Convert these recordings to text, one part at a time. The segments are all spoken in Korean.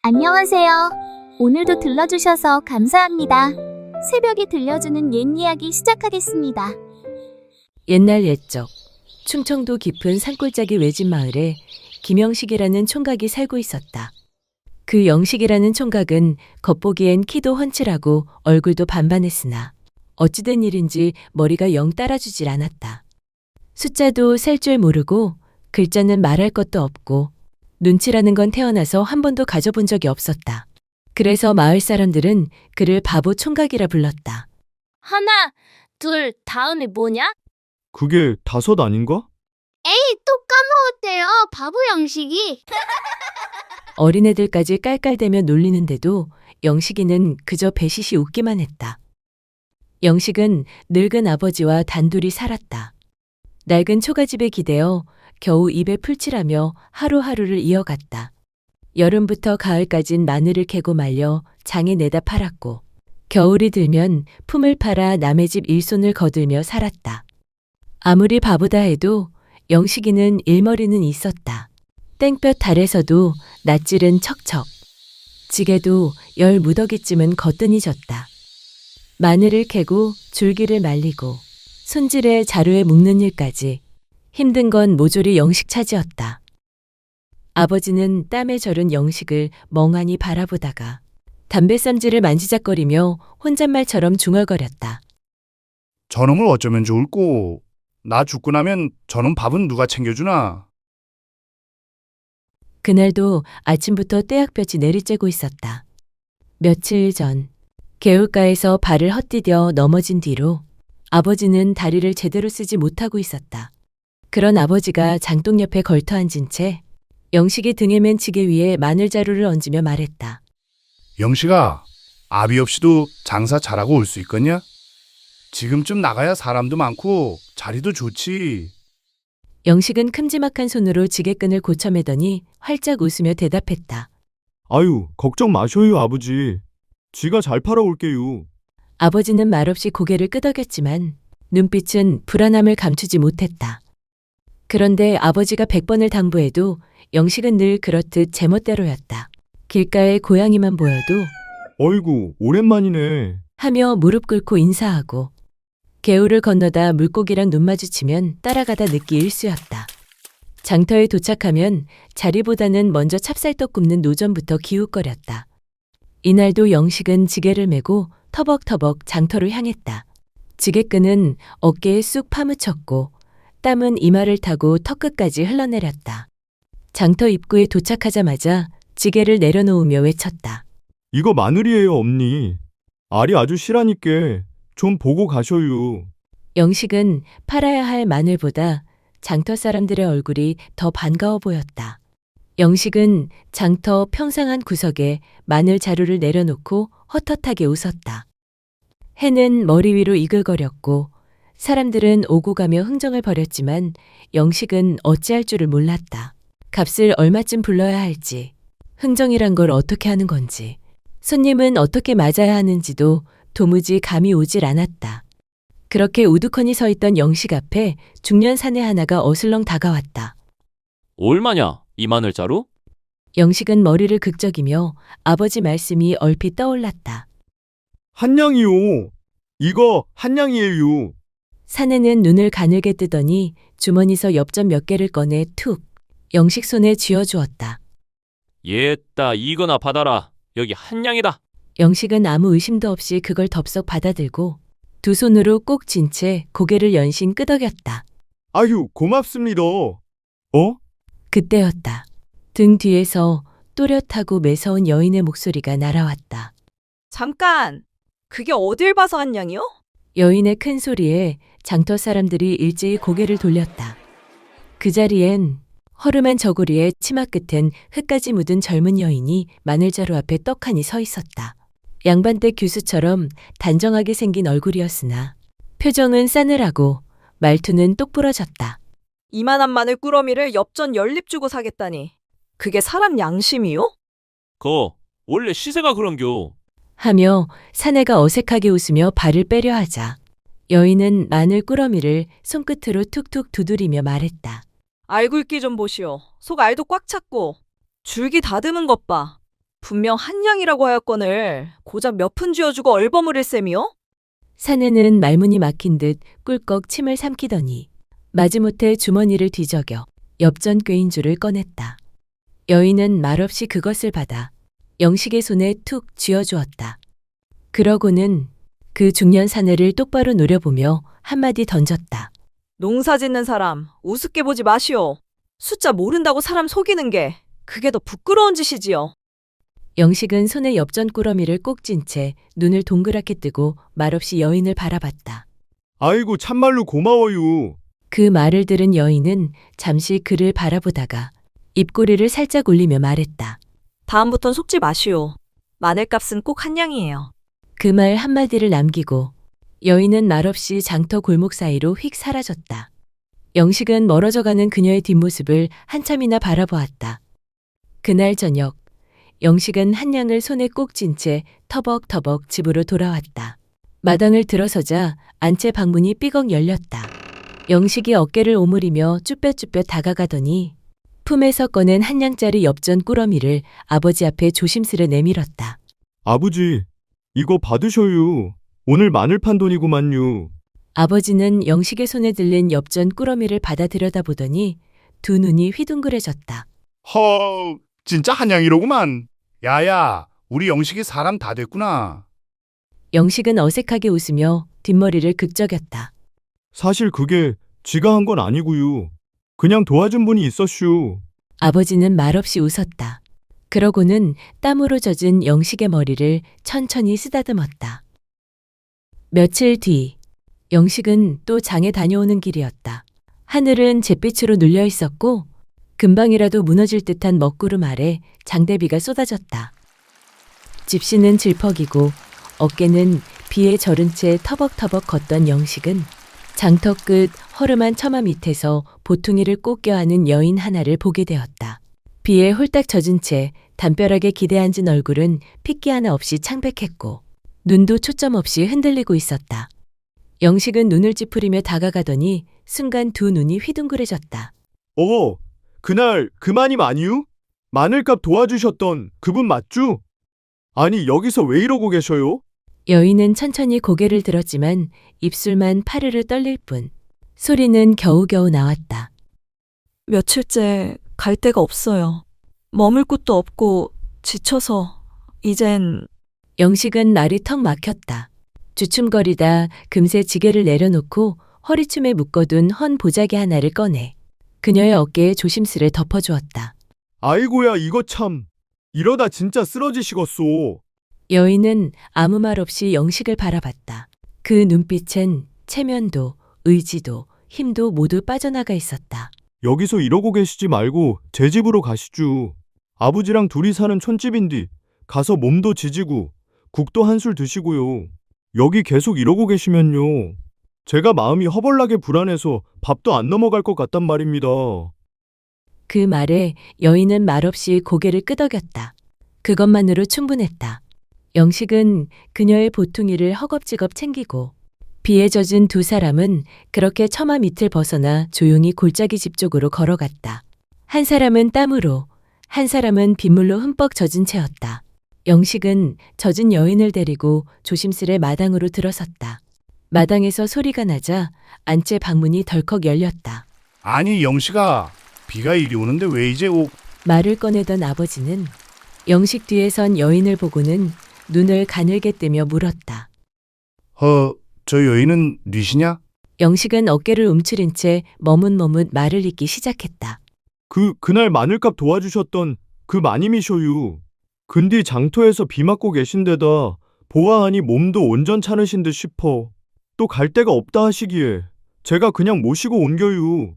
안녕하세요. 오늘도 들러주셔서 감사합니다. 새벽에 들려주는 옛 이야기 시작하겠습니다. 옛날 옛적 충청도 깊은 산골짜기 외진 마을에 김영식이라는 총각이 살고 있었다. 그 영식이라는 총각은 겉보기엔 키도 훤칠하고 얼굴도 반반했으나 어찌된 일인지 머리가 영 따라주질 않았다. 숫자도 셀 줄 모르고 글자는 말할 것도 없고 눈치라는 건 태어나서 한 번도 가져본 적이 없었다. 그래서 마을 사람들은 그를 바보 총각이라 불렀다. 하나, 둘, 다음에 뭐냐? 그게 다섯 아닌가? 에이, 또 까먹었대요. 바보 양식이. 어린애들까지 깔깔대며 놀리는데도 영식이는 그저 배시시 웃기만 했다. 영식은 늙은 아버지와 단둘이 살았다. 낡은 초가집에 기대어 겨우 입에 풀칠하며 하루하루를 이어갔다. 여름부터 가을까진 마늘을 캐고 말려 장에 내다 팔았고 겨울이 들면 품을 팔아 남의 집 일손을 거들며 살았다. 아무리 바보다 해도 영식이는 일머리는 있었다. 땡볕 달에서도 낯질은 척척. 지게도 10무더기쯤은 거뜬히 졌다. 마늘을 캐고 줄기를 말리고 손질해 자루에 묶는 일까지 힘든 건 모조리 영식 차지였다. 아버지는 땀에 절은 영식을 멍하니 바라보다가 담뱃삼지를 만지작거리며 혼잣말처럼 중얼거렸다. 저놈을 어쩌면 좋을꼬. 나 죽고 나면 저놈 밥은 누가 챙겨주나? 그날도 아침부터 떼약볕이 내리쬐고 있었다. 며칠 전 개울가에서 발을 헛디뎌 넘어진 뒤로 아버지는 다리를 제대로 쓰지 못하고 있었다. 그런 아버지가 장독 옆에 걸터 앉은 채 영식이 등에 맨 지게 위에 마늘자루를 얹으며 말했다. 영식아, 아비 없이도 장사 잘하고 올 수 있겠냐? 지금쯤 나가야 사람도 많고 자리도 좋지. 영식은 큼지막한 손으로 지게끈을 고쳐매더니 활짝 웃으며 대답했다. 아유, 걱정 마셔요, 아버지. 쥐가 잘 팔아올게요. 아버지는 말없이 고개를 끄덕였지만 눈빛은 불안함을 감추지 못했다. 그런데 아버지가 100번을 당부해도 영식은 늘 그렇듯 제멋대로였다. 길가에 고양이만 보여도 어이구, 오랜만이네. 하며 무릎 꿇고 인사하고 개울을 건너다 물고기랑 눈 마주치면 따라가다 늦기 일쑤였다. 장터에 도착하면 자리보다는 먼저 찹쌀떡 굽는 노점부터 기웃거렸다. 이날도 영식은 지게를 메고 터벅터벅 장터로 향했다. 지게끈은 어깨에 쑥 파묻혔고 땀은 이마를 타고 턱끝까지 흘러내렸다. 장터 입구에 도착하자마자 지게를 내려놓으며 외쳤다. 이거 마늘이에요, 엄니. 알이 아주 실하니께 좀 보고 가셔요. 영식은 팔아야 할 마늘보다 장터 사람들의 얼굴이 더 반가워 보였다. 영식은 장터 평상한 구석에 마늘 자루를 내려놓고 헛헛하게 웃었다. 해는 머리 위로 이글거렸고 사람들은 오고 가며 흥정을 벌였지만 영식은 어찌할 줄을 몰랐다. 값을 얼마쯤 불러야 할지, 흥정이란 걸 어떻게 하는 건지, 손님은 어떻게 맞아야 하는지도 도무지 감이 오질 않았다. 그렇게 우두커니 서 있던 영식 앞에 중년 사내 하나가 어슬렁 다가왔다. 얼마냐, 이 마늘자루? 영식은 머리를 극적이며 아버지 말씀이 얼핏 떠올랐다. 한냥이요. 이거 한냥이에요. 사내는 눈을 가늘게 뜨더니 주머니서 엽전 몇 개를 꺼내 툭 영식 손에 쥐어주었다. 옛다, 이거나 받아라. 여기 한냥이다. 영식은 아무 의심도 없이 그걸 덥석 받아들고 두 손으로 꼭 쥔 채 고개를 연신 끄덕였다. 아유, 고맙습니다. 그때였다. 등 뒤에서 또렷하고 매서운 여인의 목소리가 날아왔다. 잠깐! 그게 어딜 봐서 한냥이요? 여인의 큰 소리에 장터 사람들이 일제히 고개를 돌렸다. 그 자리엔 허름한 저고리에 치마 끝엔 흙까지 묻은 젊은 여인이 마늘자루 앞에 떡하니 서 있었다. 양반대 교수처럼 단정하게 생긴 얼굴이었으나 표정은 싸늘하고 말투는 똑부러졌다. 이만한 마늘 꾸러미를 엽전 10립 주고 사겠다니. 그게 사람 양심이요? 원래 시세가 그런겨. 하며 사내가 어색하게 웃으며 발을 빼려 하자 여인은 마늘 꾸러미를 손끝으로 툭툭 두드리며 말했다. 알굴기 좀 보시오. 속 알도 꽉 찼고 줄기 다듬은 것 봐. 분명 한양이라고 하였거늘 고작 몇 푼 쥐어주고 얼버무릴 셈이요? 사내는 말문이 막힌 듯 꿀꺽 침을 삼키더니 마지못해 주머니를 뒤적여 엽전 꾀인줄을 꺼냈다. 여인은 말없이 그것을 받아 영식의 손에 툭 쥐어주었다. 그러고는 그 중년 사내를 똑바로 노려보며 한마디 던졌다. 농사 짓는 사람 우습게 보지 마시오. 숫자 모른다고 사람 속이는 게 그게 더 부끄러운 짓이지요. 영식은 손에 엽전 꾸러미를 꼭 쥔 채 눈을 동그랗게 뜨고 말없이 여인을 바라봤다. 아이고 참말로 고마워요. 그 말을 들은 여인은 잠시 그를 바라보다가 입꼬리를 살짝 올리며 말했다. 다음부턴 속지 마시오. 마늘값은 꼭 한양이에요. 그 말 한마디를 남기고 여인은 말없이 장터 골목 사이로 휙 사라졌다. 영식은 멀어져가는 그녀의 뒷모습을 한참이나 바라보았다. 그날 저녁 영식은 한양을 손에 꼭 쥔 채 터벅터벅 집으로 돌아왔다. 마당을 들어서자 안채 방문이 삐걱 열렸다. 영식이 어깨를 오므리며 쭈뼛쭈뼛 다가가더니 품에서 꺼낸 한 냥짜리 엽전 꾸러미를 아버지 앞에 조심스레 내밀었다. 아버지, 이거 받으셔요. 오늘 마늘 판 돈이구만요. 아버지는 영식의 손에 들린 엽전 꾸러미를 받아 들여다보더니 두 눈이 휘둥그레졌다. 허, 진짜 한양이로구만. 야야, 우리 영식이 사람 다 됐구나. 영식은 어색하게 웃으며 뒷머리를 극적였다. 사실 그게 지가 한 건 아니고요. 그냥 도와준 분이 있었슈. 아버지는 말없이 웃었다. 그러고는 땀으로 젖은 영식의 머리를 천천히 쓰다듬었다. 며칠 뒤 영식은 또 장에 다녀오는 길이었다. 하늘은 잿빛으로 눌려 있었고 금방이라도 무너질 듯한 먹구름 아래 장대비가 쏟아졌다. 집시는 질퍽이고 어깨는 비에 절은 채 터벅터벅 걷던 영식은 장터 끝 허름한 처마 밑에서 보퉁이를 꼭 껴안은 여인 하나를 보게 되었다. 비에 홀딱 젖은 채 담벼락에 기대앉은 얼굴은 핏기 하나 없이 창백했고 눈도 초점 없이 흔들리고 있었다. 영식은 눈을 찌푸리며 다가가더니 순간 두 눈이 휘둥그레졌다. 그날 그 마님 아니유? 마늘값 도와주셨던 그분 맞죠? 아니 여기서 왜 이러고 계셔요? 여인은 천천히 고개를 들었지만 입술만 파르르 떨릴 뿐 소리는 겨우겨우 나왔다. 며칠째 갈 데가 없어요. 머물 곳도 없고 지쳐서 이젠. 영식은 말이 턱 막혔다. 주춤거리다 금세 지게를 내려놓고 허리춤에 묶어둔 헌 보자기 하나를 꺼내 그녀의 어깨에 조심스레 덮어주었다. 아이고야 이거 참. 이러다 진짜 쓰러지시겠소. 여인은 아무 말 없이 영식을 바라봤다. 그 눈빛엔 체면도 의지도 힘도 모두 빠져나가 있었다. 여기서 이러고 계시지 말고 제 집으로 가시죠. 아버지랑 둘이 사는 촌집인디 가서 몸도 지지고 국도 한술 드시고요. 여기 계속 이러고 계시면요. 제가 마음이 허벌나게 불안해서 밥도 안 넘어갈 것 같단 말입니다. 그 말에 여인은 말없이 고개를 끄덕였다. 그것만으로 충분했다. 영식은 그녀의 보퉁이를 허겁지겁 챙기고 비에 젖은 두 사람은 그렇게 처마 밑을 벗어나 조용히 골짜기 집 쪽으로 걸어갔다. 한 사람은 땀으로, 한 사람은 빗물로 흠뻑 젖은 채였다. 영식은 젖은 여인을 데리고 조심스레 마당으로 들어섰다. 마당에서 소리가 나자 안채 방문이 덜컥 열렸다. 아니 영식아, 비가 이리 오는데 왜 이제 말을 꺼내던 아버지는 영식 뒤에 선 여인을 보고는 눈을 가늘게 뜨며 물었다. 저 여인은 뉘시냐? 영식은 어깨를 움츠린 채 머뭇머뭇 말을 잇기 시작했다. 그날 마늘값 도와주셨던 그 마님이셔요. 근디 장터에서 비 맞고 계신 데다 보아하니 몸도 온전 차르신 듯 싶어. 또 갈 데가 없다 하시기에 제가 그냥 모시고 온겨요.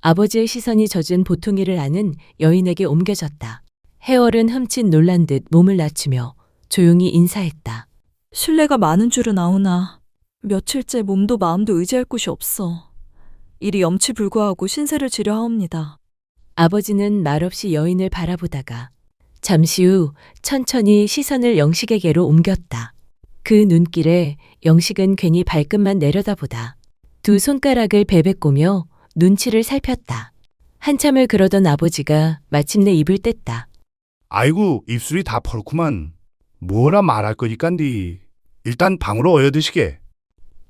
아버지의 시선이 젖은 보퉁이를 안은 여인에게 옮겨졌다. 해월은 흠칫 놀란 듯 몸을 낮추며 조용히 인사했다. 신뢰가 많은 줄은 아오나 며칠째 몸도 마음도 의지할 곳이 없어. 이리 염치불구하고 신세를 지려 하옵니다. 아버지는 말없이 여인을 바라보다가 잠시 후 천천히 시선을 영식에게로 옮겼다. 그 눈길에 영식은 괜히 발끝만 내려다보다 두 손가락을 베베꼬며 눈치를 살폈다. 한참을 그러던 아버지가 마침내 입을 뗐다. 아이고, 입술이 다 펄구만. 뭐라 말할 거니깐디. 일단 방으로 어여 드시게.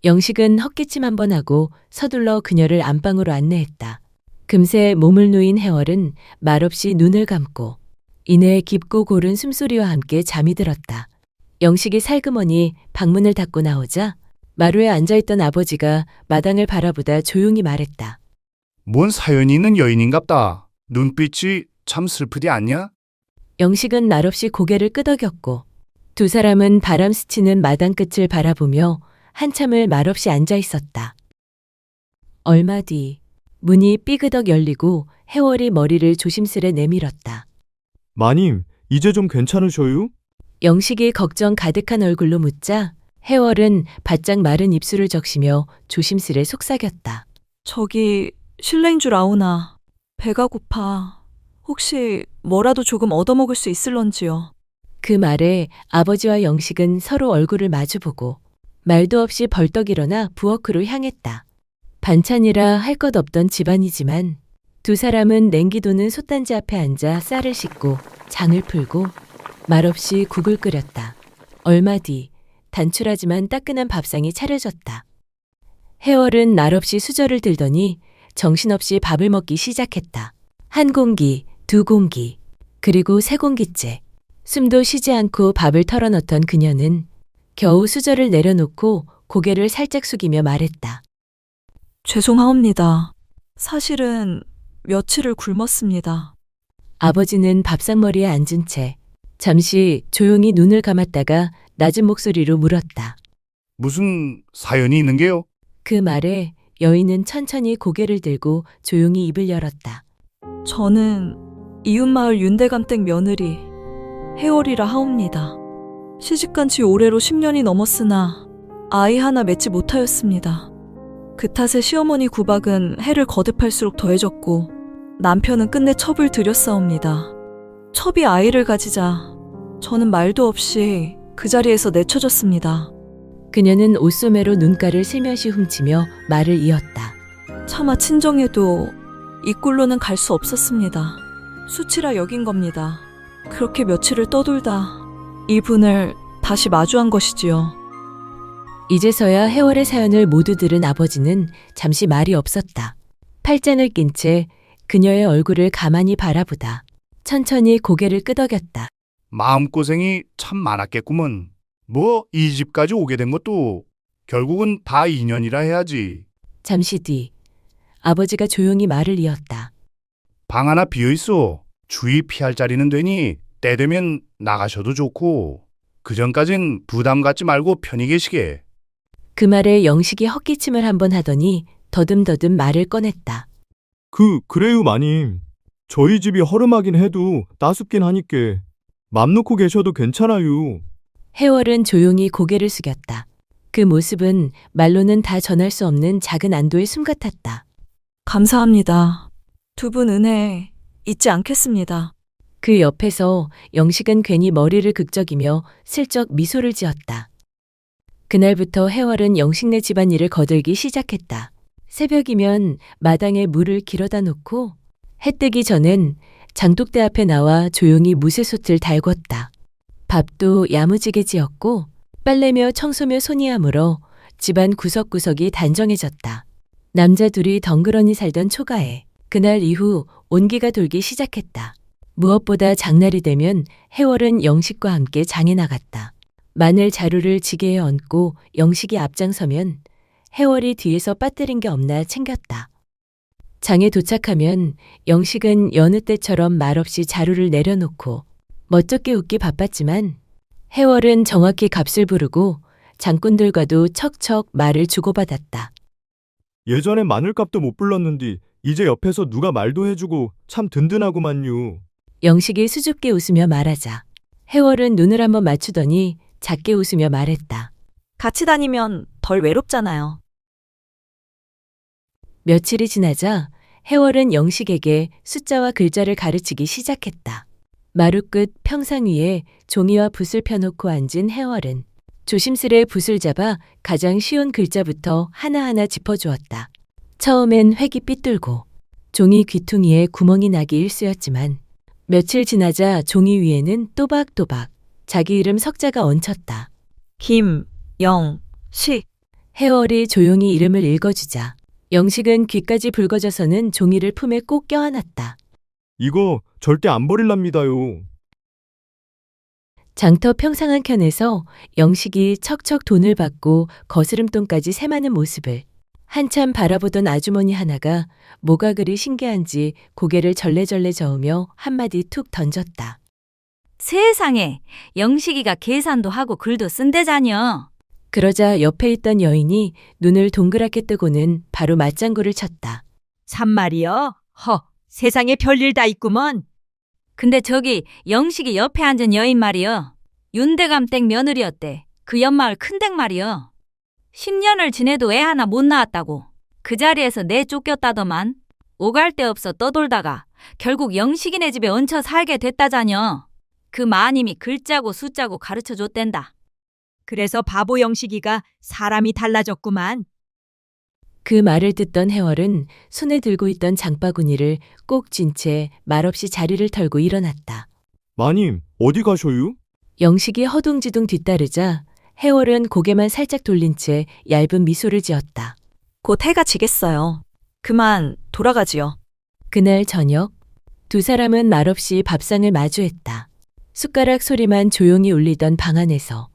영식은 헛기침 한 번 하고 서둘러 그녀를 안방으로 안내했다. 금세 몸을 누인 해월은 말없이 눈을 감고 이내 깊고 고른 숨소리와 함께 잠이 들었다. 영식이 살그머니 방문을 닫고 나오자 마루에 앉아있던 아버지가 마당을 바라보다 조용히 말했다. 뭔 사연이 있는 여인인갑다. 눈빛이 참 슬프디 않냐? 영식은 말없이 고개를 끄덕였고 두 사람은 바람 스치는 마당 끝을 바라보며 한참을 말없이 앉아 있었다. 얼마 뒤 문이 삐그덕 열리고 해월이 머리를 조심스레 내밀었다. 마님, 이제 좀 괜찮으셔요? 영식이 걱정 가득한 얼굴로 묻자 해월은 바짝 마른 입술을 적시며 조심스레 속삭였다. 저기 실례인 줄 아오나 배가 고파. 혹시 뭐라도 조금 얻어먹을 수 있을런지요. 그 말에 아버지와 영식은 서로 얼굴을 마주보고 말도 없이 벌떡 일어나 부엌으로 향했다. 반찬이라 할 것 없던 집안이지만 두 사람은 냉기 도는 솥단지 앞에 앉아 쌀을 씻고 장을 풀고 말없이 국을 끓였다. 얼마 뒤 단출하지만 따끈한 밥상이 차려졌다. 해월은 말없이 수저를 들더니 정신없이 밥을 먹기 시작했다. 한 공기, 두 공기, 그리고 세 공기째. 숨도 쉬지 않고 밥을 털어넣던 그녀는 겨우 수저를 내려놓고 고개를 살짝 숙이며 말했다. 죄송하옵니다. 사실은 며칠을 굶었습니다. 아버지는 밥상머리에 앉은 채 잠시 조용히 눈을 감았다가 낮은 목소리로 물었다. 무슨 사연이 있는 게요? 그 말에 여인은 천천히 고개를 들고 조용히 입을 열었다. 저는 이웃마을 윤대감댁 며느리 해월이라 하옵니다. 시집간 지 올해로 10년이 넘었으나 아이 하나 맺지 못하였습니다. 그 탓에 시어머니 구박은 해를 거듭할수록 더해졌고 남편은 끝내 첩을 들였사옵니다. 첩이 아이를 가지자 저는 말도 없이 그 자리에서 내쳐졌습니다. 그녀는 옷소매로 눈가를 슬며시 훔치며 말을 이었다. 차마 친정에도 이 꼴로는 갈 수 없었습니다. 수치라 여긴 겁니다. 그렇게 며칠을 떠돌다 이분을 다시 마주한 것이지요. 이제서야 해월의 사연을 모두 들은 아버지는 잠시 말이 없었다. 팔짱을 낀 채 그녀의 얼굴을 가만히 바라보다 천천히 고개를 끄덕였다. 마음고생이 참 많았겠구먼. 뭐 이 집까지 오게 된 것도 결국은 다 인연이라 해야지. 잠시 뒤 아버지가 조용히 말을 이었다. 방 하나 비어있어. 주의 피할 자리는 되니 때 되면 나가셔도 좋고 그전까진 부담 갖지 말고 편히 계시게. 그 말에 영식이 헛기침을 한번 하더니 더듬더듬 말을 꺼냈다. 그래요, 마님. 저희 집이 허름하긴 해도 따숩긴 하니께. 맘 놓고 계셔도 괜찮아요. 해월은 조용히 고개를 숙였다. 그 모습은 말로는 다 전할 수 없는 작은 안도의 숨 같았다. 감사합니다. 두 분 은혜 잊지 않겠습니다. 그 옆에서 영식은 괜히 머리를 극적이며 슬쩍 미소를 지었다. 그날부터 해월은 영식네 집안일을 거들기 시작했다. 새벽이면 마당에 물을 길어다 놓고 해 뜨기 전엔 장독대 앞에 나와 조용히 무쇠솥을 달궜다. 밥도 야무지게 지었고 빨래며 청소며 손이 아물어 집안 구석구석이 단정해졌다. 남자 둘이 덩그러니 살던 초가에 그날 이후 온기가 돌기 시작했다. 무엇보다 장날이 되면 해월은 영식과 함께 장에 나갔다. 마늘 자루를 지게에 얹고 영식이 앞장서면 해월이 뒤에서 빠뜨린 게 없나 챙겼다. 장에 도착하면 영식은 여느 때처럼 말없이 자루를 내려놓고 멋쩍게 웃기 바빴지만 해월은 정확히 값을 부르고 장꾼들과도 척척 말을 주고받았다. 예전엔 마늘값도 못 불렀는디 이제 옆에서 누가 말도 해주고 참 든든하구만요. 영식이 수줍게 웃으며 말하자 해월은 눈을 한번 맞추더니 작게 웃으며 말했다. 같이 다니면 덜 외롭잖아요. 며칠이 지나자 해월은 영식에게 숫자와 글자를 가르치기 시작했다. 마루 끝 평상 위에 종이와 붓을 펴놓고 앉은 해월은 조심스레 붓을 잡아 가장 쉬운 글자부터 하나하나 짚어주었다. 처음엔 획이 삐뚤고 종이 귀퉁이에 구멍이 나기 일쑤였지만 며칠 지나자 종이 위에는 또박또박 자기 이름 석자가 얹혔다. 김영식. 해월이 조용히 이름을 읽어주자 영식은 귀까지 붉어져서는 종이를 품에 꼭 껴안았다. 이거 절대 안 버릴랍니다요. 장터 평상한 켠에서 영식이 척척 돈을 받고 거스름돈까지 세마는 모습을 한참 바라보던 아주머니 하나가 뭐가 그리 신기한지 고개를 절레절레 저으며 한마디 툭 던졌다. 세상에, 영식이가 계산도 하고 글도 쓴대자녀. 그러자 옆에 있던 여인이 눈을 동그랗게 뜨고는 바로 맞장구를 쳤다. 참말이여? 세상에 별일 다 있구먼. 근데 저기 영식이 옆에 앉은 여인 말이여. 윤대감댁 며느리였대. 그 옆마을 큰댁 말이여. 10년을 지내도 애 하나 못 낳았다고. 그 자리에서 내쫓겼다더만. 오갈 데 없어 떠돌다가 결국 영식이네 집에 얹혀 살게 됐다자녀. 그 마님이 글자고 숫자고 가르쳐 줬댄다. 그래서 바보 영식이가 사람이 달라졌구만. 그 말을 듣던 해월은 손에 들고 있던 장바구니를 꼭 쥔 채 말없이 자리를 털고 일어났다. 마님, 어디 가셔요? 영식이 허둥지둥 뒤따르자 해월은 고개만 살짝 돌린 채 얇은 미소를 지었다. 곧 해가 지겠어요. 그만 돌아가지요. 그날 저녁 두 사람은 말없이 밥상을 마주했다. 숟가락 소리만 조용히 울리던 방 안에서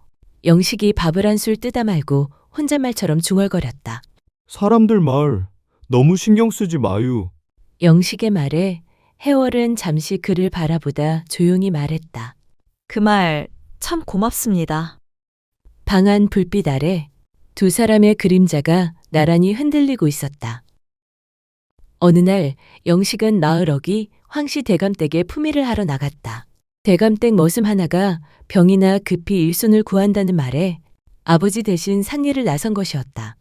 영식이 밥을 한 술 뜨다 말고 혼잣말처럼 중얼거렸다. 사람들 말 너무 신경 쓰지 마유. 영식의 말에 해월은 잠시 그를 바라보다 조용히 말했다. 그 말 참 고맙습니다. 방 안 불빛 아래 두 사람의 그림자가 나란히 흔들리고 있었다. 어느 날 영식은 나으럭이 황씨 대감댁에 품위를 하러 나갔다. 대감댁 머슴 하나가 병이나 급히 일손을 구한다는 말에 아버지 대신 상리를 나선 것이었다.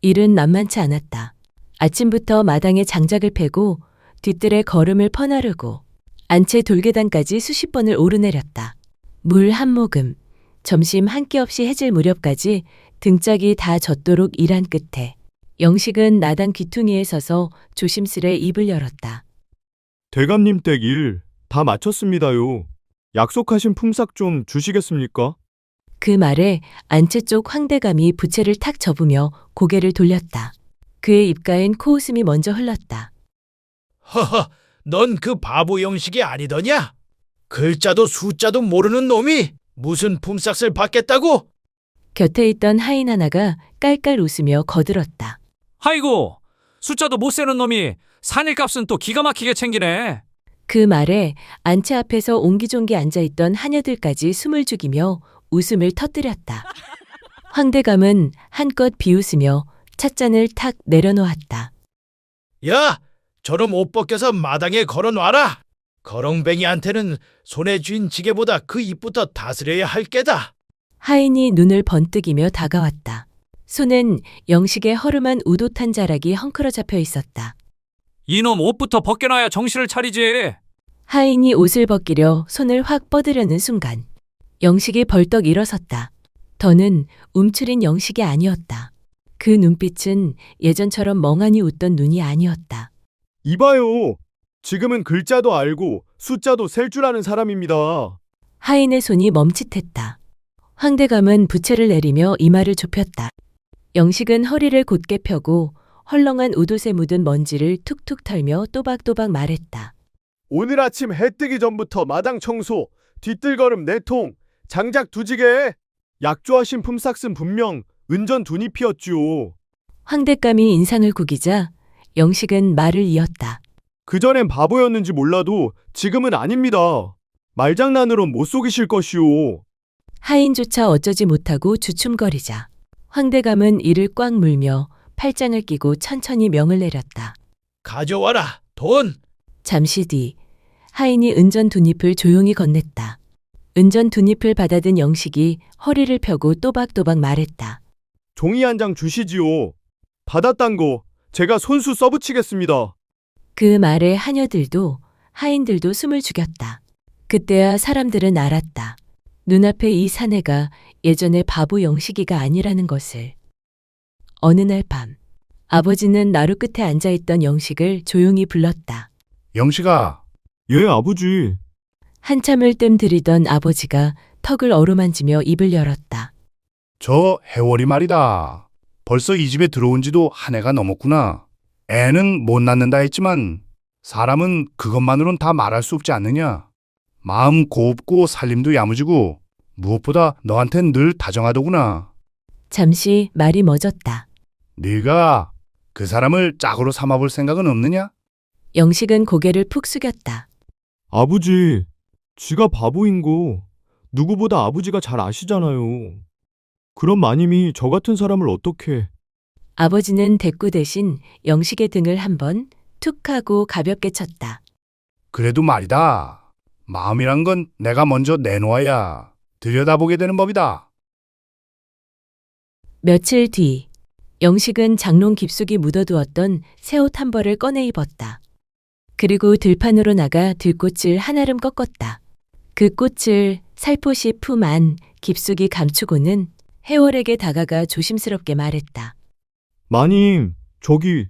일은 만만치 않았다. 아침부터 마당에 장작을 패고 뒤뜰에 거름을 퍼나르고 안채 돌계단까지 수십 번을 오르내렸다. 물 한 모금, 점심 한 끼 없이 해질 무렵까지 등짝이 다 젖도록 일한 끝에 영식은 나당 귀퉁이에 서서 조심스레 입을 열었다. 대감님 댁 일 다 마쳤습니다요. 약속하신 품삯 좀 주시겠습니까? 그 말에 안채 쪽 황대감이 부채를 탁 접으며 고개를 돌렸다. 그의 입가엔 코웃음이 먼저 흘렀다. 허허, 넌 그 바보 영식이 아니더냐? 글자도 숫자도 모르는 놈이 무슨 품삯을 받겠다고? 곁에 있던 하인 하나가 깔깔 웃으며 거들었다. 아이고, 숫자도 못 세는 놈이 산일값은 또 기가 막히게 챙기네. 그 말에 안채 앞에서 옹기종기 앉아있던 하녀들까지 숨을 죽이며 웃음을 터뜨렸다. 황대감은 한껏 비웃으며 찻잔을 탁 내려놓았다. 야, 저놈 옷 벗겨서 마당에 걸어놔라. 거렁뱅이한테는 손에 쥔 지게보다 그 입부터 다스려야 할 게다. 하인이 눈을 번뜩이며 다가왔다. 손엔 영식의 허름한 우도탄 자락이 헝클어 잡혀 있었다. 이놈 옷부터 벗겨놔야 정신을 차리지. 하인이 옷을 벗기려 손을 확 뻗으려는 순간 영식이 벌떡 일어섰다. 더는 움츠린 영식이 아니었다. 그 눈빛은 예전처럼 멍하니 웃던 눈이 아니었다. 이봐요. 지금은 글자도 알고 숫자도 셀 줄 아는 사람입니다. 하인의 손이 멈칫했다. 황대감은 부채를 내리며 이마를 좁혔다. 영식은 허리를 곧게 펴고 헐렁한 우옷에 묻은 먼지를 툭툭 털며 또박또박 말했다. 오늘 아침 해 뜨기 전부터 마당 청소, 뒤뜰걸음 4통, 장작 2지게. 약조하신 품삯은 분명 은전 2잎이었지요. 황대감이 인상을 구기자 영식은 말을 이었다. 그전엔 바보였는지 몰라도 지금은 아닙니다. 말장난으론 못 속이실 것이오. 하인조차 어쩌지 못하고 주춤거리자 황대감은 이를 꽉 물며 팔짱을 끼고 천천히 명을 내렸다. 가져와라, 돈. 잠시 뒤 하인이 은전 2잎을 조용히 건넸다. 은전 2잎을 받아든 영식이 허리를 펴고 또박또박 말했다. 종이 한 장 주시지요. 받았단 거 제가 손수 써붙이겠습니다. 그 말에 하녀들도 하인들도 숨을 죽였다. 그때야 사람들은 알았다. 눈앞에 이 사내가 예전의 바보 영식이가 아니라는 것을. 어느 날 밤 아버지는 나루 끝에 앉아있던 영식을 조용히 불렀다. 영식아, 예, 아버지. 한참을 뜸들이던 아버지가 턱을 어루만지며 입을 열었다. 저 해월이 말이다. 벌써 이 집에 들어온 지도 한 해가 넘었구나. 애는 못 낳는다 했지만 사람은 그것만으론 다 말할 수 없지 않느냐. 마음 곱고 살림도 야무지고 무엇보다 너한텐 늘 다정하더구나. 잠시 말이 멎었다. 네가 그 사람을 짝으로 삼아볼 생각은 없느냐? 영식은 고개를 푹 숙였다. 아버지, 지가 바보인 거 누구보다 아버지가 잘 아시잖아요. 그런 마님이 저 같은 사람을 어떻게... 아버지는 대꾸 대신 영식의 등을 한번 툭 하고 가볍게 쳤다. 그래도 말이다. 마음이란 건 내가 먼저 내놓아야 들여다보게 되는 법이다. 며칠 뒤, 영식은 장롱 깊숙이 묻어두었던 새 옷 한 벌을 꺼내 입었다. 그리고 들판으로 나가 들꽃을 한아름 꺾었다. 그 꽃을 살포시 품 안 깊숙이 감추고는 해월에게 다가가 조심스럽게 말했다. 마님, 저기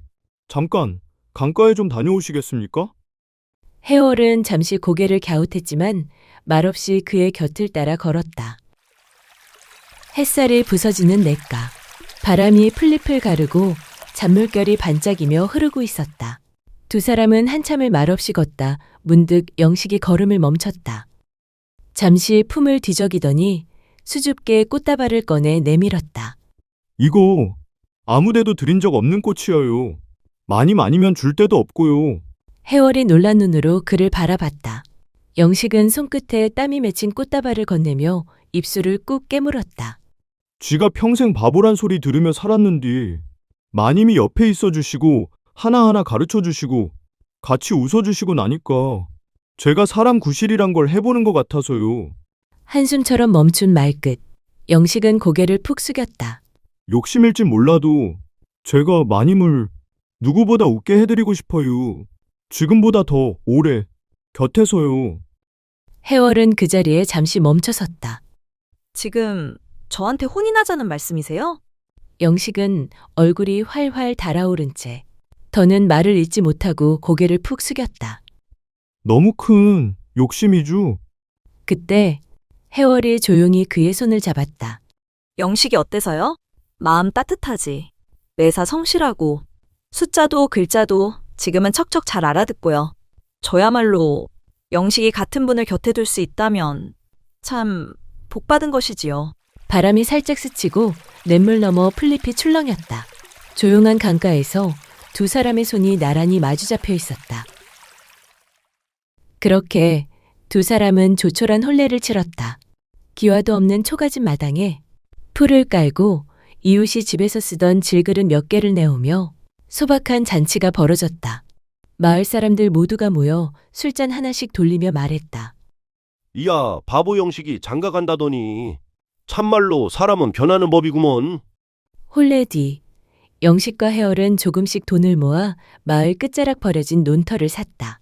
잠깐 강가에 좀 다녀오시겠습니까? 해월은 잠시 고개를 갸웃했지만 말없이 그의 곁을 따라 걸었다. 햇살이 부서지는 냇가, 바람이 풀잎을 가르고 잔물결이 반짝이며 흐르고 있었다. 두 사람은 한참을 말없이 걷다 문득 영식이 걸음을 멈췄다. 잠시 품을 뒤적이더니 수줍게 꽃다발을 꺼내 내밀었다. 이거 아무데도 드린 적 없는 꽃이에요. 마님 아니면 줄 데도 없고요. 해월이 놀란 눈으로 그를 바라봤다. 영식은 손끝에 땀이 맺힌 꽃다발을 건네며 입술을 꾹 깨물었다. 쥐가 평생 바보란 소리 들으며 살았는디 마님이 옆에 있어 주시고 하나하나 가르쳐 주시고 같이 웃어 주시고 나니까 제가 사람 구실이란 걸 해보는 것 같아서요. 한숨처럼 멈춘 말끝, 영식은 고개를 푹 숙였다. 욕심일진 몰라도 제가 마님을 누구보다 웃게 해드리고 싶어요. 지금보다 더 오래 곁에서요. 해월은 그 자리에 잠시 멈춰섰다. 지금 저한테 혼인하자는 말씀이세요? 영식은 얼굴이 활활 달아오른 채 더는 말을 잇지 못하고 고개를 푹 숙였다. 너무 큰 욕심이죠. 그때 해월이 조용히 그의 손을 잡았다. 영식이 어때서요? 마음 따뜻하지. 매사 성실하고 숫자도 글자도 지금은 척척 잘 알아듣고요. 저야말로 영식이 같은 분을 곁에 둘 수 있다면 참 복받은 것이지요. 바람이 살짝 스치고 냇물 너머 풀잎이 출렁였다. 조용한 강가에서 두 사람의 손이 나란히 마주 잡혀 있었다. 그렇게 두 사람은 조촐한 혼례를 치렀다. 기와도 없는 초가집 마당에 풀을 깔고 이웃이 집에서 쓰던 질그릇 몇 개를 내오며 소박한 잔치가 벌어졌다. 마을 사람들 모두가 모여 술잔 하나씩 돌리며 말했다. 이야, 바보 영식이 장가 간다더니 참말로 사람은 변하는 법이구먼. 혼례 뒤 영식과 해월은 조금씩 돈을 모아 마을 끝자락 버려진 논터를 샀다.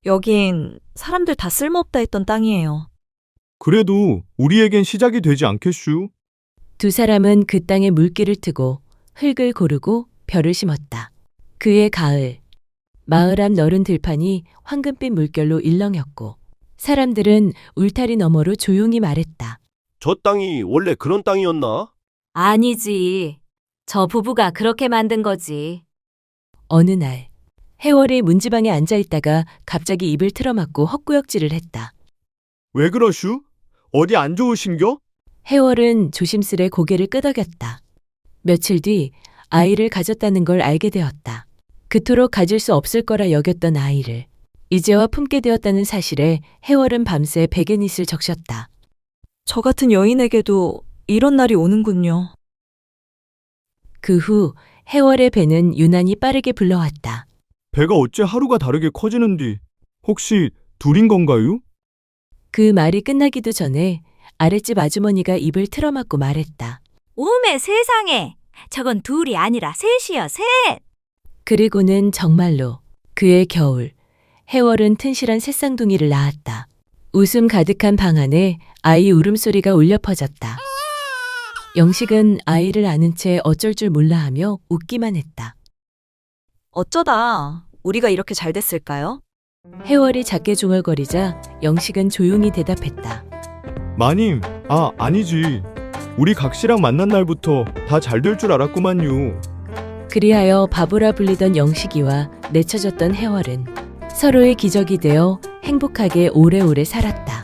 여긴 사람들 다 쓸모없다 했던 땅이에요. 그래도 우리에겐 시작이 되지 않겠슈? 두 사람은 그 땅에 물기를 트고 흙을 고르고 벼를 심었다. 그해 가을, 마을 앞 너른 들판이 황금빛 물결로 일렁였고 사람들은 울타리 너머로 조용히 말했다. 저 땅이 원래 그런 땅이었나? 아니지. 저 부부가 그렇게 만든 거지. 어느 날 해월이 문지방에 앉아있다가 갑자기 입을 틀어막고 헛구역질을 했다. 왜 그러슈? 어디 안 좋으신겨? 해월은 조심스레 고개를 끄덕였다. 며칠 뒤 아이를 가졌다는 걸 알게 되었다. 그토록 가질 수 없을 거라 여겼던 아이를 이제와 품게 되었다는 사실에 해월은 밤새 베갯잇을 적셨다. 저 같은 여인에게도 이런 날이 오는군요. 그 후 해월의 배는 유난히 빠르게 불러왔다. 배가 어째 하루가 다르게 커지는디 혹시 둘인 건가요? 그 말이 끝나기도 전에 아랫집 아주머니가 입을 틀어막고 말했다. 오메 세상에. 저건 둘이 아니라 셋이여, 셋. 그리고는 정말로 그의 겨울, 해월은 튼실한 새쌍둥이를 낳았다. 웃음 가득한 방 안에 아이 울음소리가 울려 퍼졌다. 영식은 아이를 아는 채 어쩔 줄 몰라 하며 웃기만 했다. 어쩌다 우리가 이렇게 잘 됐을까요? 해월이 작게 중얼거리자 영식은 조용히 대답했다. 마님, 아니지. 우리 각시랑 만난 날부터 다 잘 될 줄 알았구만요. 그리하여 바보라 불리던 영식이와 내쳐졌던 해월은 서로의 기적이 되어 행복하게 오래오래 살았다.